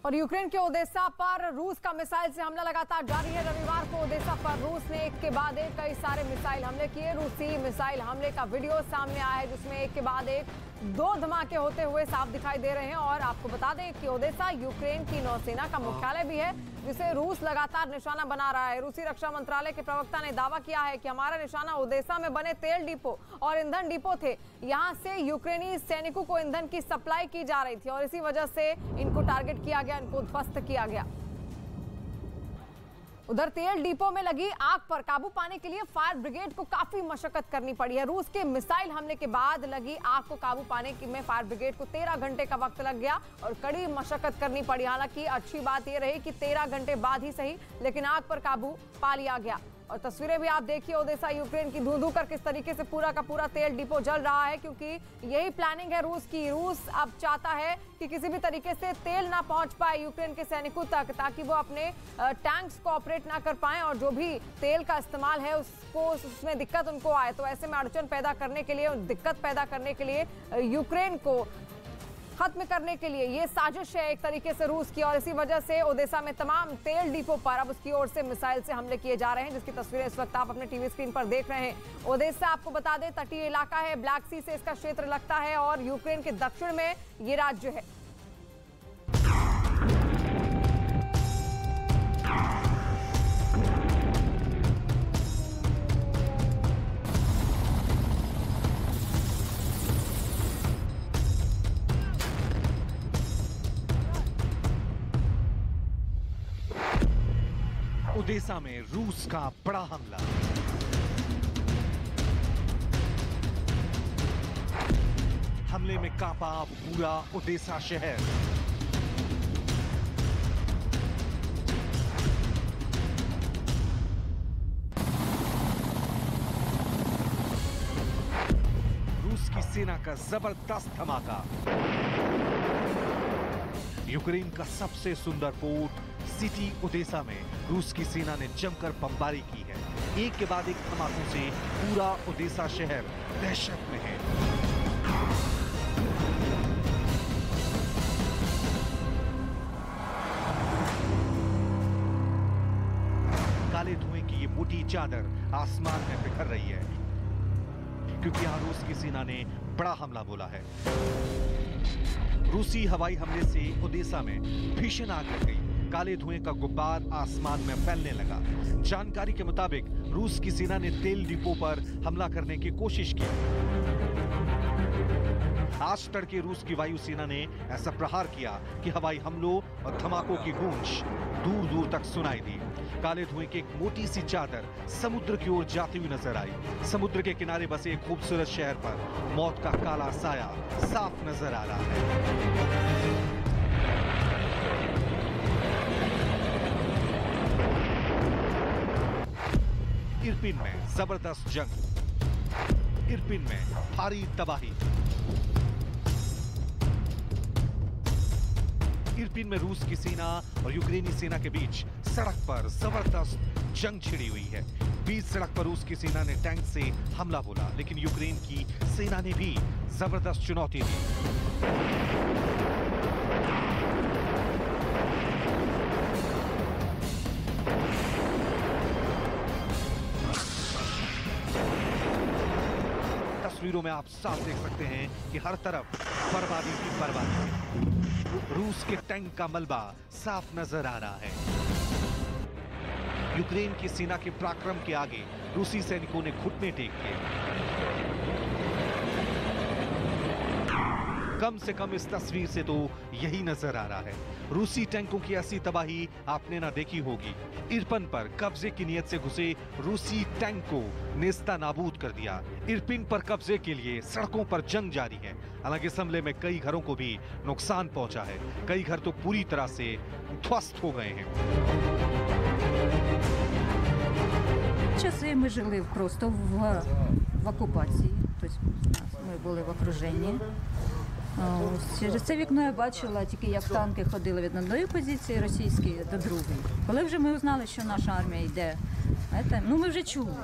और यूक्रेन के ओदेसा पर रूस का मिसाइल से हमला लगातार जारी है। रविवार को ओदेसा पर रूस ने एक के बाद एक कई सारे मिसाइल हमले किए। रूसी मिसाइल हमले का वीडियो सामने आया है जिसमें एक के बाद एक दो धमाके होते हुए साफ दिखाई दे रहे हैं। और आपको बता दें कि ओदेसा यूक्रेन की नौसेना का मुख्यालय भी है जिसे रूस लगातार निशाना बना रहा है। रूसी रक्षा मंत्रालय के प्रवक्ता ने दावा किया है कि हमारा निशाना ओदेसा में बने तेल डिपो और ईंधन डिपो थे। यहां से यूक्रेनी सैनिकों को ईंधन की सप्लाई की जा रही थी और इसी वजह से इनको टारगेट किया गया, इनको ध्वस्त किया गया। उधर तेल डिपो में लगी आग पर काबू पाने के लिए फायर ब्रिगेड को काफी मशक्कत करनी पड़ी है। रूस के मिसाइल हमले के बाद लगी आग को काबू पाने में फायर ब्रिगेड को 13 घंटे का वक्त लग गया और कड़ी मशक्कत करनी पड़ी। हालांकि अच्छी बात यह रही कि 13 घंटे बाद ही सही लेकिन आग पर काबू पा लिया गया। और तस्वीरें भी आप देखिए ओदेसा यूक्रेन की, धू कर किस तरीके से पूरा का पूरा तेल डिपो जल रहा है क्योंकि यही प्लानिंग है रूस की। रूस अब चाहता है कि किसी भी तरीके से तेल ना पहुंच पाए यूक्रेन के सैनिकों तक ताकि वो अपने टैंक्स को ऑपरेट ना कर पाएं और जो भी तेल का इस्तेमाल है उसमें दिक्कत उनको आए। तो ऐसे में अड़चन पैदा करने के लिए, दिक्कत पैदा करने के लिए, यूक्रेन को खत्म करने के लिए ये साजिश है एक तरीके से रूस की। और इसी वजह से ओदेसा में तमाम तेल डिपो पर अब उसकी ओर से मिसाइल से हमले किए जा रहे हैं जिसकी तस्वीरें इस वक्त आप अपने टीवी स्क्रीन पर देख रहे हैं। ओदेसा आपको बता दें तटीय इलाका है, ब्लैक सी से इसका क्षेत्र लगता है और यूक्रेन के दक्षिण में ये राज्य है। ओदेसा में रूस का बड़ा हमला। हमले में कांपा पूरा ओदेसा शहर। रूस की सेना का जबरदस्त धमाका। यूक्रेन का सबसे सुंदर पोर्ट सिटी ओदेसा में रूस की सेना ने जमकर बमबारी की है। एक के बाद एक धमाकों से पूरा ओदेसा शहर दहशत में है। काले धुएं की ये मोटी चादर आसमान में बिखर रही है क्योंकि यहां रूस की सेना ने बड़ा हमला बोला है। रूसी हवाई हमले से ओदेसा में भीषण आग लग गई। काले धुएं का गुब्बार आसमान में फैलने लगा। जानकारी के मुताबिक रूस की सेना ने तेल डिपो पर हमला करने की कोशिश की। आज तड़के रूस की वायुसेना ने ऐसा प्रहार किया कि हवाई हमलों और धमाकों की गूंज दूर दूर तक सुनाई दी। काले धुएं की एक मोटी सी चादर समुद्र की ओर जाती हुई नजर आई। समुद्र के किनारे बसे एक खूबसूरत शहर पर मौत का काला साया साफ नजर आ रहा है। इरपिन में जबरदस्त जंग। इरपिन में भारी तबाही। इरपिन में रूस की सेना और यूक्रेनी सेना के बीच सड़क पर जबरदस्त जंग छिड़ी हुई है। बीच सड़क पर रूस की सेना ने टैंक से हमला बोला लेकिन यूक्रेन की सेना ने भी जबरदस्त चुनौती दी। तस्वीरों में आप साफ देख सकते हैं कि हर तरफ बर्बादी ही बर्बादी है। रूस के टैंक का मलबा साफ नजर आ रहा है। यूक्रेन की सेना के पराक्रम के आगे रूसी सैनिकों ने घुटने टेक दिए। कम से कम इस तस्वीर से तो यही नजर आ रहा है। रूसी टैंकों की ऐसी तबाही आपने ना देखी होगी। इरपिन पर कब्जे की नियत से घुसे रूसी टैंक को नेस्ता नाबूद कर दिया। इरपिन पर कब्जे के लिए सड़कों पर जंग जारी है। हालांकि इस हमले में कई घरों को भी नुकसान पहुंचा है। कई घर तो पूरी तरह से ध्वस्त हो गए हैं। Часи ми жили просто в окупації, тобто ми були в окруженні. Через це вікно я бачила тільки, як танки ходили від одної позиції російської до другої. Коли вже ми узнали, що наша армія йде, ми вже чули.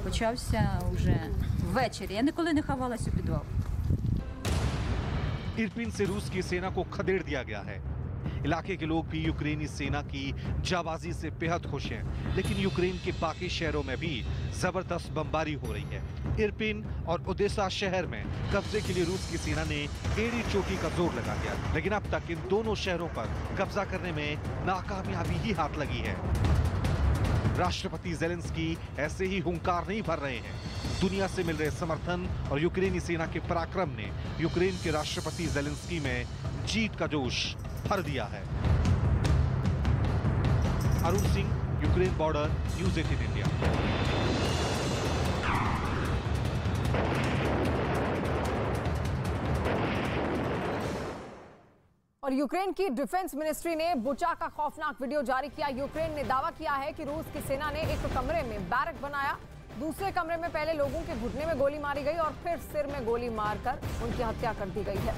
Почався вже ввечері. Я ніколи не ховалась у підвал. इरपिन से रूस की सेना को खदेड़ दिया गया है। इलाके के लोग भी यूक्रेनी सेना की जाबाजी से बेहद खुश हैं, लेकिन यूक्रेन के बाकी शहरों में भी जबरदस्त बमबारी हो रही है। इरपिन और ओडेसा शहर में कब्जे के लिए रूस की सेना ने एड़ी चोटी का जोर लगा दिया, लेकिन अब तक इन दोनों शहरों पर कब्जा करने में नाकामयाबी ही हाथ लगी है। राष्ट्रपति ज़ेलेंस्की ऐसे ही हुंकार नहीं भर रहे हैं। दुनिया से मिल रहे समर्थन और यूक्रेनी सेना के पराक्रम ने यूक्रेन के राष्ट्रपति ज़ेलेंस्की में जीत का जोश भर दिया है। Arun Singh, Ukraine border, news 18 India. और यूक्रेन की डिफेंस मिनिस्ट्री ने बुचा का खौफनाक वीडियो जारी किया। यूक्रेन ने दावा किया है कि रूस की सेना ने एक कमरे में बैरक बनाया, दूसरे कमरे में पहले लोगों के घुटने में गोली मारी गई और फिर सिर में गोली मारकर उनकी हत्या कर दी गई है।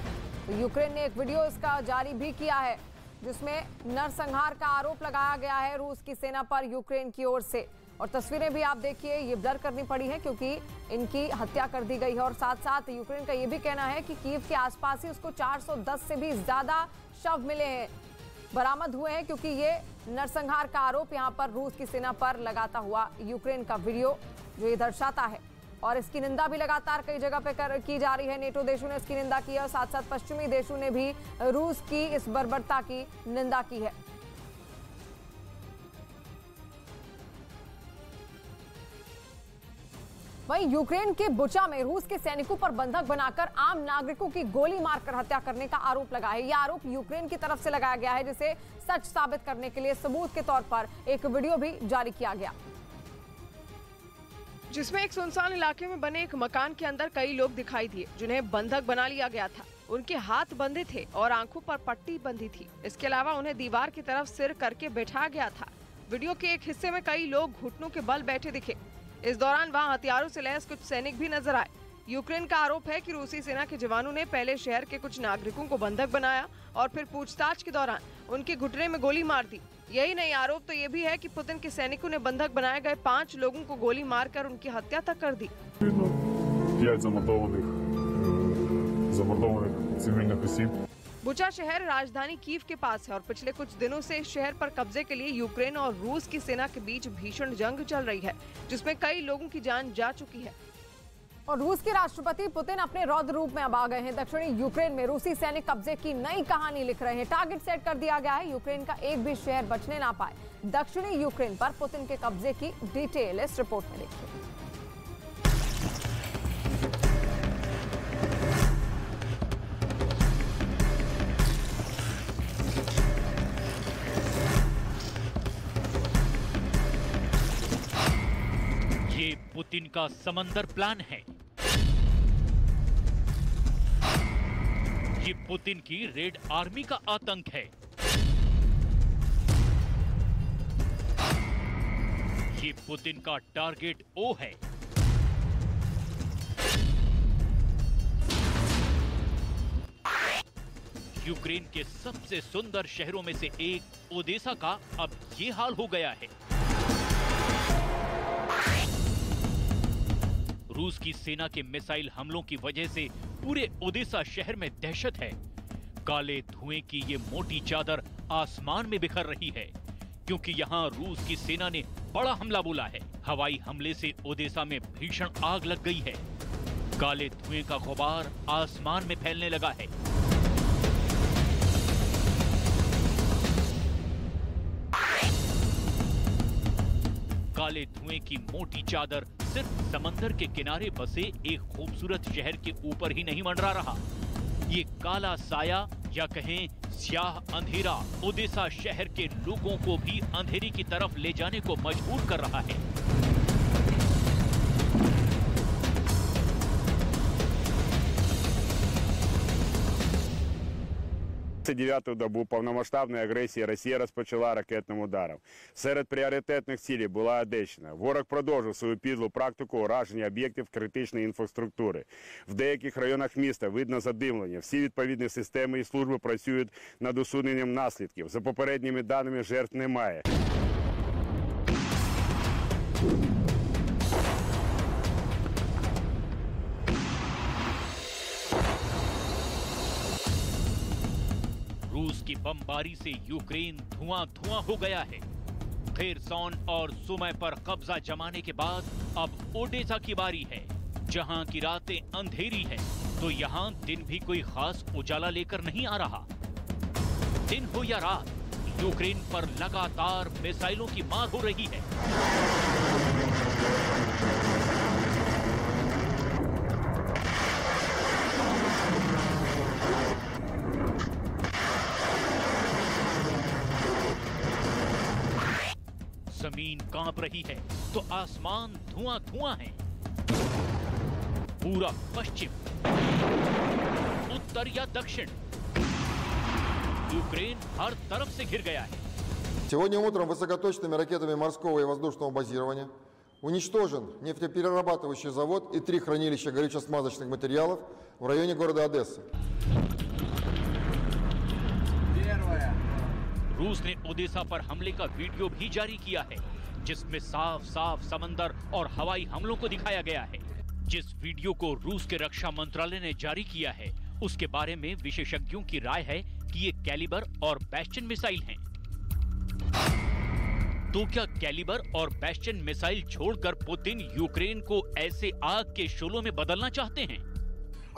तो यूक्रेन ने एक वीडियो इसका जारी भी किया है, जिसमें नरसंहार का आरोप लगाया गया है रूस की सेना पर यूक्रेन की ओर से। और तस्वीरें भी आप देखिए, ये ब्लर करनी पड़ी है क्योंकि इनकी हत्या कर दी गई है। और साथ साथ यूक्रेन का ये भी कहना है कि कीव के आसपास ही उसको 410 से भी ज्यादा शव मिले हैं, बरामद हुए हैं, क्योंकि ये नरसंहार का आरोप यहाँ पर रूस की सेना पर लगाता हुआ यूक्रेन का वीडियो जो ये दर्शाता है। और इसकी निंदा भी लगातार कई जगह पे की जा रही है। नेटो देशों ने इसकी निंदा की है और साथ साथ पश्चिमी देशों ने भी रूस की इस बर्बरता की निंदा की है। वहीं यूक्रेन के बुचा में रूस के सैनिकों पर बंधक बनाकर आम नागरिकों की गोली मारकर हत्या करने का आरोप लगा है। यह आरोप यूक्रेन की तरफ से लगाया गया है, जिसे सच साबित करने के लिए सबूत के तौर पर एक वीडियो भी जारी किया गया, जिसमें एक सुनसान इलाके में बने एक मकान के अंदर कई लोग दिखाई दिए जिन्हें बंधक बना लिया गया था। उनके हाथ बंधे थे और आंखों पर पट्टी बंधी थी। इसके अलावा उन्हें दीवार की तरफ सिर करके बैठाया गया था। वीडियो के एक हिस्से में कई लोग घुटनों के बल बैठे दिखे। इस दौरान वहां हथियारों से लैस कुछ सैनिक भी नजर आए। यूक्रेन का आरोप है कि रूसी सेना के जवानों ने पहले शहर के कुछ नागरिकों को बंधक बनाया और फिर पूछताछ के दौरान उनके घुटने में गोली मार दी। यही नहीं, आरोप तो ये भी है कि पुतिन के सैनिकों ने बंधक बनाए गए 5 लोगों को गोली मारकर उनकी हत्या तक कर दी। 5 замордованных цивильных осіб। बुचा शहर राजधानी कीव के पास है और पिछले कुछ दिनों से इस शहर पर कब्जे के लिए यूक्रेन और रूस की सेना के बीच भीषण जंग चल रही है, जिसमें कई लोगों की जान जा चुकी है। और रूस के राष्ट्रपति पुतिन अपने रौद्र रूप में अब आ गए हैं। दक्षिणी यूक्रेन में रूसी सैनिक कब्जे की नई कहानी लिख रहे हैं। टारगेट सेट कर दिया गया है, यूक्रेन का एक भी शहर बचने ना पाए। दक्षिणी यूक्रेन पर पुतिन के कब्जे की डिटेल इस रिपोर्ट में देखिए। ये पुतिन का समंदर प्लान है। ये पुतिन की रेड आर्मी का आतंक है। ये पुतिन का टारगेट ओ है। यूक्रेन के सबसे सुंदर शहरों में से एक ओडेसा का अब ये हाल हो गया है। रूस की सेना के मिसाइल हमलों की वजह से पूरे ओडेसा शहर में दहशत है। काले धुएं की ये मोटी चादर आसमान में बिखर रही है, क्योंकि यहाँ रूस की सेना ने बड़ा हमला बोला है। हवाई हमले से ओडेसा में भीषण आग लग गई है। काले धुएं का गुबार आसमान में फैलने लगा है। काले धुएं की मोटी चादर सिर्फ समंदर के किनारे बसे एक खूबसूरत शहर के ऊपर ही नहीं मंडरा रहा। ये काला साया या कहें स्याह अंधेरा ओडेसा शहर के लोगों को भी अंधेरी की तरफ ले जाने को मजबूर कर रहा है। 29-ту добу повномасштабної агресії Росія розпочала ракетним ударом. Серед пріоритетних цілей була Одещина. Ворог продовжив свою підлу практику ураження об'єктів критичної інфраструктури. В деяких районах міста видно задимлення. Всі відповідні системи і служби працюють над усуненням наслідків. За попередніми даними, жертв немає. रूस की बमबारी से यूक्रेन धुआं-धुआं हो गया है। खेरसोन और सुमी पर कब्जा जमाने के बाद अब ओडेसा की बारी है, जहां की रातें अंधेरी है तो यहां दिन भी कोई खास उजाला लेकर नहीं आ रहा। दिन हो या रात, यूक्रेन पर लगातार मिसाइलों की मार हो रही है। जमीन कांप रही है तो आसमान धुआं-धुआं है। पूरा पश्चिम, उत्तर या दक्षिण, यूक्रेन हर तरफ से घिर गया है। Сегодня утром высокоточными ракетами морского и воздушного базирования уничтожен нефтеперерабатывающий завод и 3 хранилища горюче-смазочных материалов в районе города Одессы. रूस ने ओडेसा पर हमले का वीडियो भी जारी किया है, जिसमें साफ-साफ समंदर और हवाई हमलों को दिखाया गया है। जिस वीडियो को रूस के रक्षा मंत्रालय ने जारी किया है, उसके बारे में विशेषज्ञों की राय है कि ये कैलिबर और बैस्टियन मिसाइल हैं। तो क्या कैलिबर और बैस्टियन मिसाइल छोड़कर पुतिन यूक्रेन को ऐसे आग के शोलों में बदलना चाहते हैं?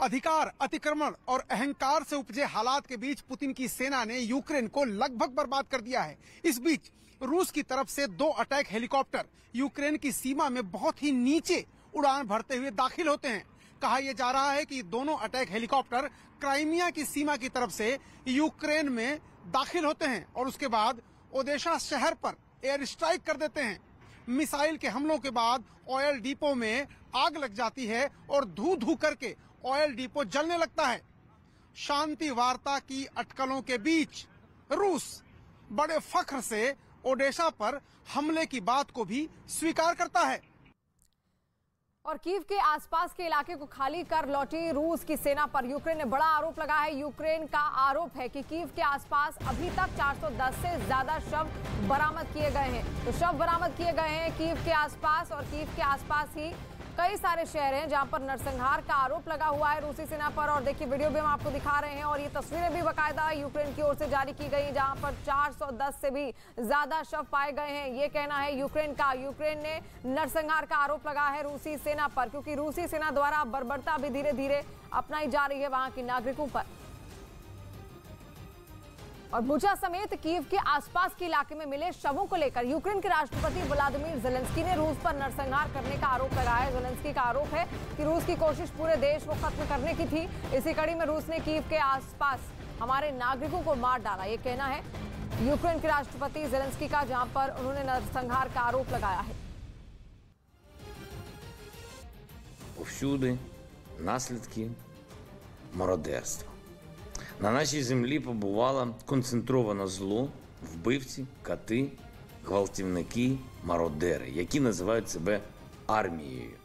अधिकार, अतिक्रमण और अहंकार से उपजे हालात के बीच पुतिन की सेना ने यूक्रेन को लगभग बर्बाद कर दिया है। इस बीच रूस की तरफ से 2 अटैक हेलीकॉप्टर यूक्रेन की सीमा में बहुत ही नीचे उड़ान भरते हुए दाखिल होते हैं। कहा यह जा रहा है कि दोनों अटैक हेलीकॉप्टर क्राइमिया की सीमा की तरफ से यूक्रेन में दाखिल होते हैं और उसके बाद ओडेसा शहर पर एयर स्ट्राइक कर देते हैं। मिसाइल के हमलों के बाद ऑयल डिपो में आग लग जाती है और धू करके ऑयल डिपो जलने लगता है। शांति वार्ता की अटकलों के बीच रूस बड़े फख्र से ओडेसा पर हमले की बात को भी स्वीकार करता है। और कीव के आसपास के इलाके को खाली कर लौटी रूस की सेना पर यूक्रेन ने बड़ा आरोप लगाया है। यूक्रेन का आरोप है कि कीव के आसपास अभी तक 410 से ज्यादा शव बरामद किए गए हैं। तो शव बरामद किए गए हैं कीव के आसपास, और कीव के आसपास ही कई सारे शहर हैं जहां पर नरसंहार का आरोप लगा हुआ है रूसी सेना पर। और देखिए वीडियो भी हम आपको दिखा रहे हैं और ये तस्वीरें भी बाकायदा यूक्रेन की ओर से जारी की गई जहां पर 410 से भी ज्यादा शव पाए गए हैं। ये कहना है यूक्रेन का। यूक्रेन ने नरसंहार का आरोप लगाया है रूसी सेना पर, क्योंकि रूसी सेना द्वारा बर्बरता भी धीरे धीरे अपनाई जा रही है वहां के नागरिकों पर। और बुचा समेत कीव के आसपास के इलाके में मिले शवों को लेकर यूक्रेन के राष्ट्रपति व्लादिमीर ज़ेलेंस्की ने रूस पर नरसंहार करने का आरोप लगाया है। ज़ेलेंस्की का आरोप है कि रूस की कोशिश पूरे देश को खत्म करने की थी। इसी कड़ी में रूस ने कीव के आसपास हमारे नागरिकों को मार डाला, ये कहना है यूक्रेन के राष्ट्रपति ज़ेलेंस्की का, जहां पर उन्होंने नरसंहार का आरोप लगाया है। Повсюди наслідки мародерства. На нашій землі побувало концентроване зло, вбивці, кати, гвалтівники, мародери, які називають себе армією.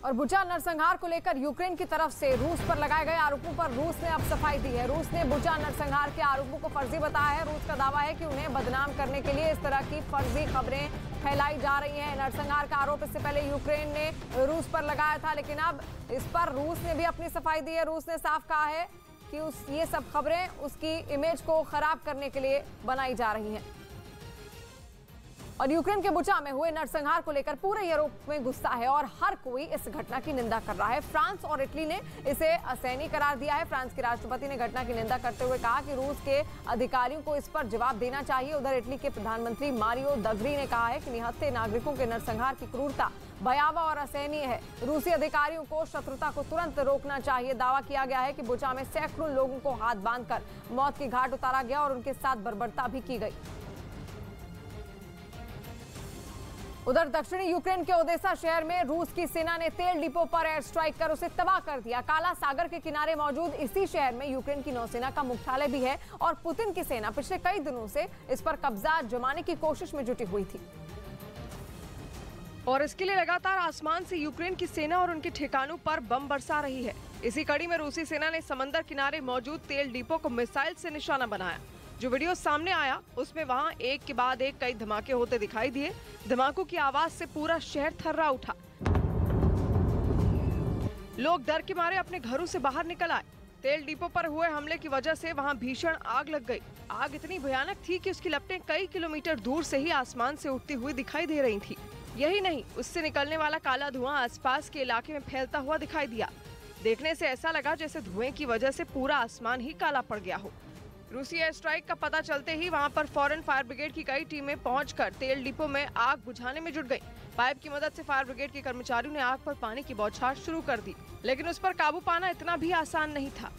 और बुचा नरसंहार को लेकर यूक्रेन की तरफ से रूस पर लगाए गए आरोपों पर रूस ने अब सफाई दी है। रूस ने बुचा नरसंहार के आरोपों को फर्जी बताया है। रूस का दावा है कि उन्हें बदनाम करने के लिए इस तरह की फर्जी खबरें फैलाई जा रही हैं। नरसंहार का आरोप इससे पहले यूक्रेन ने रूस पर लगाया था, लेकिन अब इस पर रूस ने भी अपनी सफाई दी है। रूस ने साफ कहा है कि ये सब खबरें उसकी इमेज को खराब करने के लिए बनाई जा रही हैं। और यूक्रेन के बुचा में हुए नरसंहार को लेकर पूरे यूरोप में गुस्सा है और हर कोई इस घटना की निंदा कर रहा है। फ्रांस और इटली ने इसे असहनीय करार दिया है। फ्रांस के राष्ट्रपति ने घटना की निंदा करते हुए कहा कि रूस के अधिकारियों को इस पर जवाब देना चाहिए। उधर इटली के प्रधानमंत्री मारियो ड्रैगी ने कहा है कि निहत्थे नागरिकों के नरसंहार की क्रूरता भयावह और असहनीय है। रूसी अधिकारियों को शत्रुता को तुरंत रोकना चाहिए। दावा किया गया है कि बुचा में सैकड़ों लोगों को हाथ बांधकर मौत की घाट उतारा गया और उनके साथ बर्बरता भी की गई। उधर दक्षिणी यूक्रेन के ओडेसा शहर में रूस की सेना ने तेल डिपो पर एयर स्ट्राइक कर उसे तबाह कर दिया। काला सागर के किनारे मौजूद इसी शहर में यूक्रेन की नौसेना का मुख्यालय भी है और पुतिन की सेना पिछले कई दिनों से इस पर कब्जा जमाने की कोशिश में जुटी हुई थी। और इसके लिए लगातार आसमान से यूक्रेन की सेना और उनके ठिकानों पर बम बरसा रही है। इसी कड़ी में रूसी सेना ने समंदर किनारे मौजूद तेल डिपो को मिसाइल से निशाना बनाया। जो वीडियो सामने आया उसमें वहां एक के बाद एक कई धमाके होते दिखाई दिए। धमाकों की आवाज से पूरा शहर थर्रा उठा। लोग डर के मारे अपने घरों से बाहर निकल आए। तेल डिपो पर हुए हमले की वजह से वहां भीषण आग लग गई। आग इतनी भयानक थी कि उसकी लपटें कई किलोमीटर दूर से ही आसमान से उठती हुई दिखाई दे रही थी। यही नहीं, उससे निकलने वाला काला धुआं आसपास के इलाके में फैलता हुआ दिखाई दिया। देखने से ऐसा लगा जैसे धुएं की वजह से पूरा आसमान ही काला पड़ गया हो। रूसी एयर स्ट्राइक का पता चलते ही वहां पर फौरन फायर ब्रिगेड की कई टीमें पहुंचकर तेल डिपो में आग बुझाने में जुट गईं। पाइप की मदद से फायर ब्रिगेड के कर्मचारियों ने आग पर पानी की बौछार शुरू कर दी, लेकिन उस पर काबू पाना इतना भी आसान नहीं था।